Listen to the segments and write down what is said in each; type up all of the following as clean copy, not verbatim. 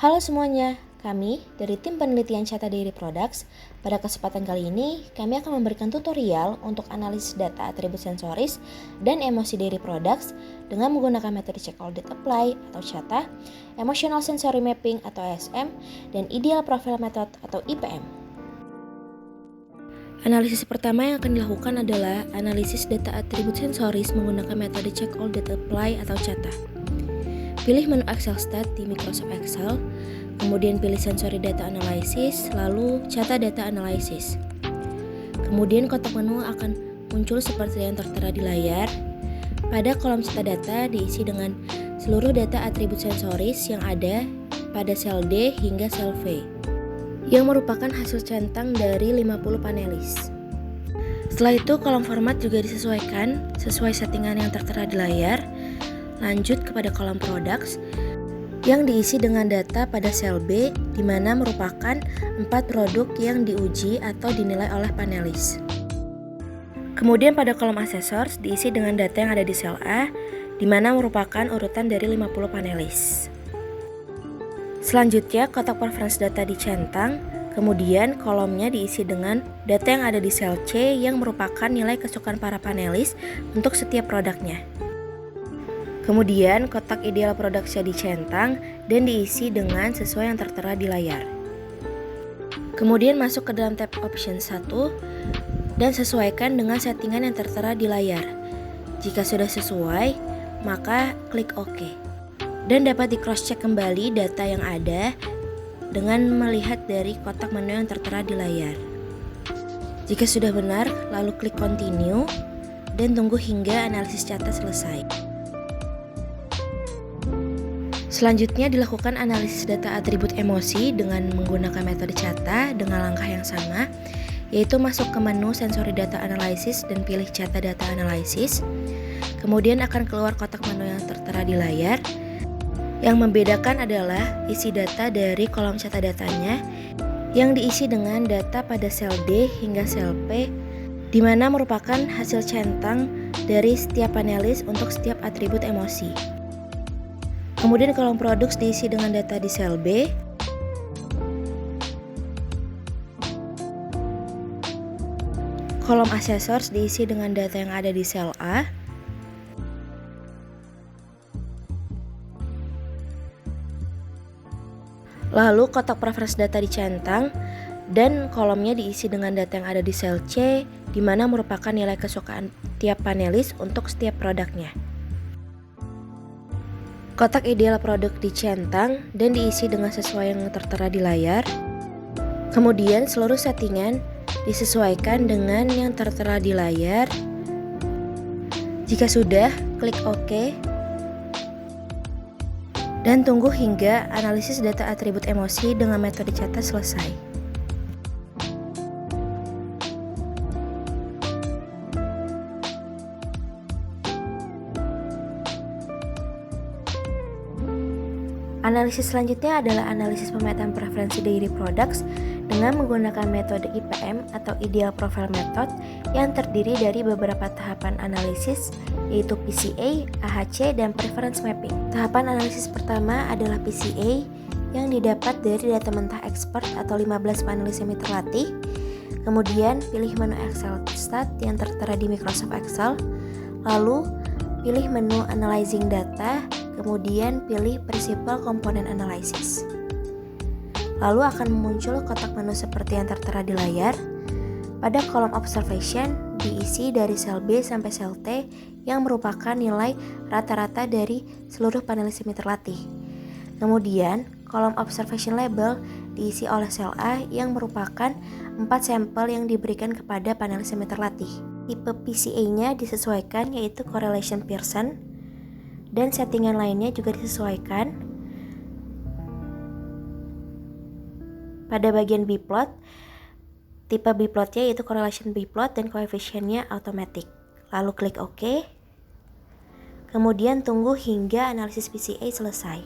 Halo semuanya, kami dari tim penelitian Chata Dairy Products. Pada kesempatan kali ini, kami akan memberikan tutorial untuk analisis data atribut sensoris dan emosi dairy products dengan menggunakan metode Check All Data Apply atau Chata, Emotional Sensory Mapping atau ESM, dan Ideal Profile Method atau IPM. Analisis pertama yang akan dilakukan adalah analisis data atribut sensoris menggunakan metode Check All Data Apply atau Chata. Pilih menu Excel Stat di Microsoft Excel, kemudian pilih Sensory Data Analysis, lalu Chata Data Analysis. Kemudian kotak menu akan muncul seperti yang tertera di layar. Pada kolom Chata Data diisi dengan seluruh data atribut sensoris yang ada pada sel D hingga sel V, yang merupakan hasil centang dari 50 panelis. Setelah itu kolom format juga disesuaikan sesuai settingan yang tertera di layar. Lanjut kepada kolom products yang diisi dengan data pada sel B, di mana merupakan 4 produk yang diuji atau dinilai oleh panelis. Kemudian pada kolom accessors diisi dengan data yang ada di sel A, di mana merupakan urutan dari 50 panelis. Selanjutnya kotak preference data dicentang, kemudian kolomnya diisi dengan data yang ada di sel C yang merupakan nilai kesukaan para panelis untuk setiap produknya. Kemudian kotak ideal produknya dicentang dan diisi dengan sesuai yang tertera di layar. Kemudian masuk ke dalam tab option 1 dan sesuaikan dengan settingan yang tertera di layar. Jika sudah sesuai, maka klik OK. Dan dapat di cross check kembali data yang ada dengan melihat dari kotak menu yang tertera di layar. Jika sudah benar, lalu klik continue dan tunggu hingga analisis Chata selesai. Selanjutnya dilakukan analisis data atribut emosi dengan menggunakan metode Chata dengan langkah yang sama, yaitu masuk ke menu Sensory Data Analysis dan pilih Chata Data Analysis. Kemudian akan keluar kotak menu yang tertera di layar. Yang membedakan adalah isi data dari kolom Chata datanya yang diisi dengan data pada sel D hingga sel P, di mana merupakan hasil centang dari setiap panelis untuk setiap atribut emosi. Kemudian kolom products diisi dengan data di sel B. Kolom accessors diisi dengan data yang ada di sel A. Lalu kotak preference data dicentang dan kolomnya diisi dengan data yang ada di sel C, di mana merupakan nilai kesukaan tiap panelis untuk setiap produknya. Kotak ideal produk dicentang dan diisi dengan sesuai yang tertera di layar. Kemudian seluruh settingan disesuaikan dengan yang tertera di layar. Jika sudah, klik OK dan tunggu hingga analisis data atribut emosi dengan metode Chata selesai. Analisis selanjutnya adalah analisis pemetaan preferensi dairy products dengan menggunakan metode IPM atau Ideal Profile Method yang terdiri dari beberapa tahapan analisis, yaitu PCA, AHC, dan Preference Mapping. Tahapan analisis pertama adalah PCA yang didapat dari data mentah expert atau 15 panelis semi terlatih. Kemudian pilih menu Excel Stat yang tertera di Microsoft Excel, lalu pilih menu Analyzing Data, kemudian pilih Principal Component Analysis. Lalu akan muncul kotak menu seperti yang tertera di layar. Pada kolom Observation diisi dari sel B sampai sel T yang merupakan nilai rata-rata dari seluruh panelis semi terlatih. Kemudian kolom Observation Label diisi oleh sel A yang merupakan 4 sampel yang diberikan kepada panelis semi terlatih. Tipe PCA-nya disesuaikan, yaitu Correlation Pearson, dan settingan lainnya juga disesuaikan. Pada bagian B-plot, tipe B-plotnya yaitu Correlation B-plot dan koefisiennya automatic. Lalu klik OK. Kemudian tunggu hingga analisis PCA selesai.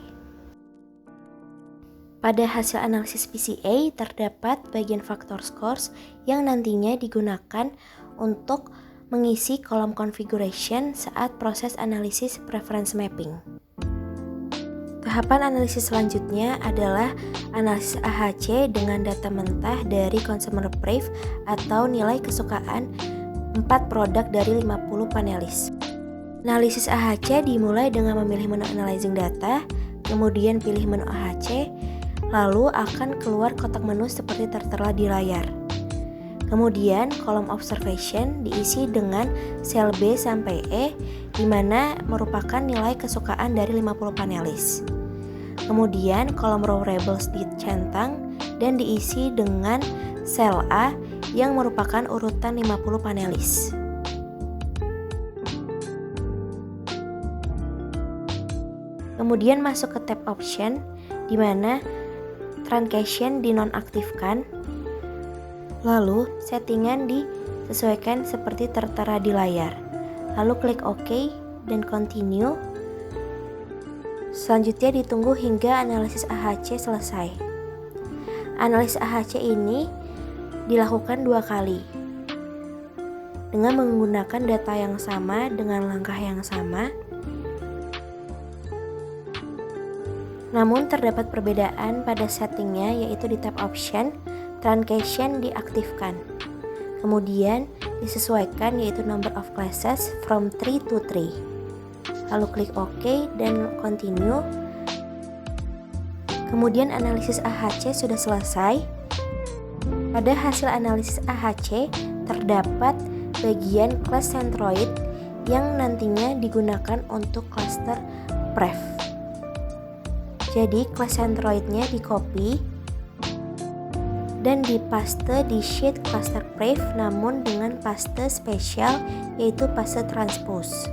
Pada hasil analisis PCA terdapat bagian faktor scores yang nantinya digunakan untuk mengisi kolom configuration saat proses analisis preference mapping. Tahapan analisis selanjutnya adalah analisis AHC dengan data mentah dari consumer brief atau nilai kesukaan 4 produk dari 50 panelis. Analisis AHC dimulai dengan memilih menu analyzing data, kemudian pilih menu AHC, lalu akan keluar kotak menu seperti tertera di layar. Kemudian kolom observation diisi dengan sel B sampai E, di mana merupakan nilai kesukaan dari 50 panelis. Kemudian kolom row labels dicentang dan diisi dengan sel A yang merupakan urutan 50 panelis. Kemudian masuk ke tab option, di mana truncation dinonaktifkan, lalu settingan disesuaikan seperti tertera di layar. Lalu klik OK dan continue. Selanjutnya ditunggu hingga analisis AHC selesai. Analisis AHC ini dilakukan 2 kali dengan menggunakan data yang sama dengan langkah yang sama. Namun terdapat perbedaan pada settingnya, yaitu di tab option, truncation diaktifkan. Kemudian disesuaikan, yaitu number of classes from 3 to 3. Lalu klik OK dan continue. Kemudian analisis AHC sudah selesai. Pada hasil analisis AHC terdapat bagian class centroid yang nantinya digunakan untuk cluster pref. Jadi class centroidnya di-copy dan dipaste di sheet cluster pref, namun dengan paste spesial, yaitu paste transpose.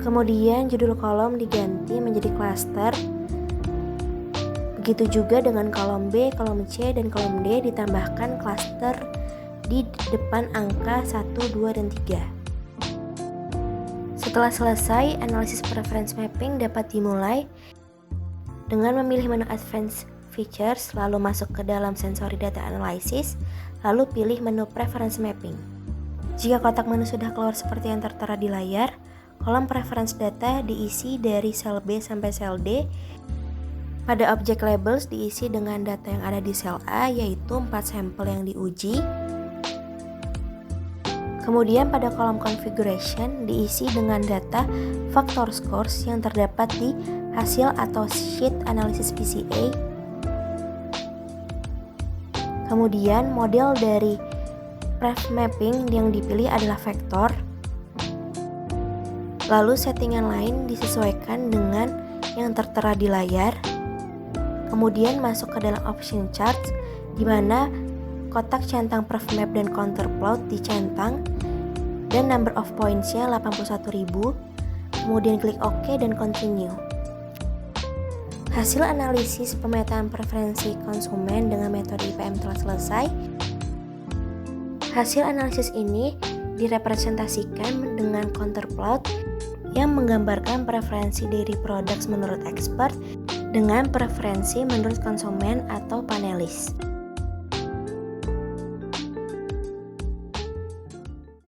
Kemudian judul kolom diganti menjadi cluster. Begitu juga dengan kolom B, kolom C, dan kolom D ditambahkan cluster di depan angka 1, 2, dan 3. Setelah selesai, analisis preference mapping dapat dimulai dengan memilih menu Advanced Features, lalu masuk ke dalam Sensory Data Analysis, lalu pilih menu Preference Mapping. Jika kotak menu sudah keluar seperti yang tertera di layar, kolom preference data diisi dari sel B sampai sel D. Pada object labels diisi dengan data yang ada di sel A, yaitu 4 sampel yang diuji. Kemudian pada kolom configuration diisi dengan data factor scores yang terdapat di hasil atau sheet analisis PCA. Kemudian model dari pref mapping yang dipilih adalah vektor. Lalu settingan lain disesuaikan dengan yang tertera di layar. Kemudian masuk ke dalam option charts, di mana kotak centang pref map dan counter plot dicentang dan number of points-nya 81.000. Kemudian klik OK dan continue. Hasil analisis pemetaan preferensi konsumen dengan metode IPM telah selesai. Hasil analisis ini direpresentasikan dengan counter plot yang menggambarkan preferensi dairy products menurut expert dengan preferensi menurut konsumen atau panelis.